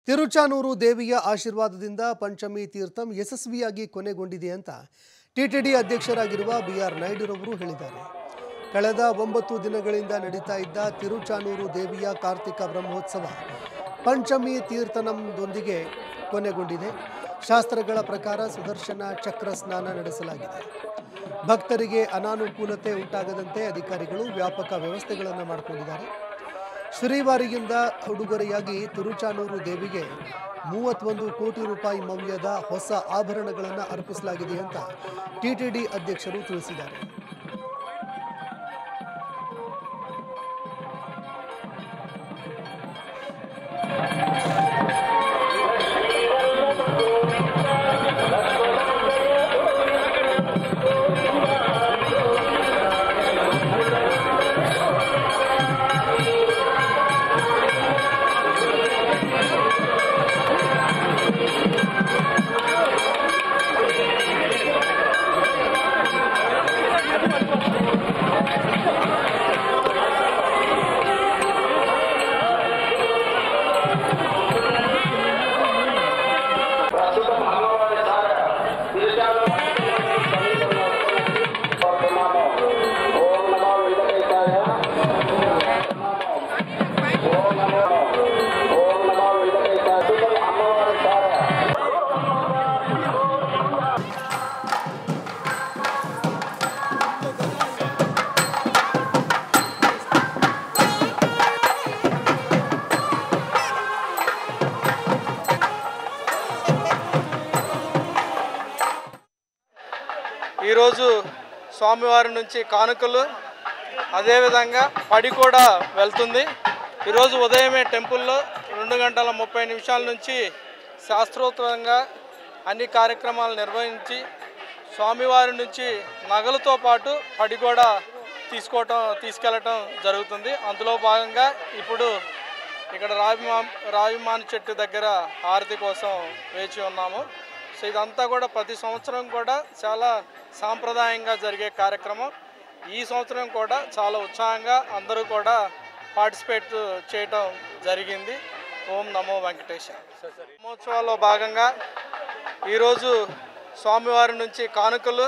ತಿರುಚಾನೂರು ದೇವಿಯ ಆಶೀರ್ವಾದದಿಂದ ಪಂಚಮಿ ತೀರ್ಥಂ ಯಶಸ್ವಿಯಾಗಿ ಕೊನೆಗೊಂಡಿದೆ ಅಂತ ಟಿಟಿಡಿ ಅಧ್ಯಕ್ಷರಾಗಿರುವ ಬಿಆರ್ ನಾಯ್ಡುರವರು ಹೇಳಿದ್ದಾರೆ. ಕಳೆದ 9 ದಿನಗಳಿಂದ ನಡೀತಾ ಇದ್ದ ತಿರುಚಾನೂರು ದೇವಿಯ ಕಾರ್ತಿಕ ಬ್ರಹ್ಮೋತ್ಸವ ಪಂಚಮಿ ತೀರ್ಥನಂದೊಂದಿಗೆ ಕೊನೆಗೊಂಡಿದೆ. ಶಾಸ್ತ್ರಗಳ ಪ್ರಕಾರ ಸುದರ್ಶನ ಚಕ್ರ ಸ್ನಾನ ನಡೆಸಲಾಗಿದೆ. ಭಕ್ತರಿಗೆ ಅನಾನುಕೂಲತೆ ಉಂಟಾಗದಂತೆ ಅಧಿಕಾರಿಗಳು ವ್ಯಾಪಕ ವ್ಯವಸ್ಥೆಗಳನ್ನು ಮಾಡಿಕೊಂಡಿದ್ದಾರೆ. ಶ್ರೀವಾರಿಯಿಂದ ಉಡುಗೊರೆಯಾಗಿ ತಿರುಚಾನೂರು ದೇವಿಗೆ 31 ಕೋಟಿ ರೂಪಾಯಿ ಮೌಲ್ಯದ ಹೊಸ ಆಭರಣಗಳನ್ನು ಅರ್ಪಿಸಲಾಗಿದೆ ಅಂತ ಟಿಟಿಡಿ ಅಧ್ಯಕ್ಷರು ತಿಳಿಸಿದ್ದಾರೆ. ఈరోజు స్వామివారి నుంచి కానుకలు అదేవిధంగా పడి కూడా వెళ్తుంది. ఈరోజు ఉదయమే టెంపుల్లో 2:30 నుంచి శాస్త్రోక్తంగా అన్ని కార్యక్రమాలు నిర్వహించి స్వామివారి నుంచి నగలతో పాటు పడి కూడా తీసుకెళ్ళటం జరుగుతుంది. అందులో భాగంగా ఇప్పుడు ఇక్కడ రావిమాన్ చెట్టు దగ్గర హారతి కోసం వేచి ఉన్నాము. సో ఇదంతా కూడా ప్రతి సంవత్సరం కూడా చాలా సాంప్రదాయంగా జరిగే కార్యక్రమం. ఈ సంవత్సరం కూడా చాలా ఉత్సాహంగా అందరూ కూడా పార్టిసిపేట్ చేయడం జరిగింది. ఓం నమో వెంకటేశ. బ్రహ్మోత్సవాల్లో భాగంగా ఈరోజు స్వామివారి నుంచి కానుకలు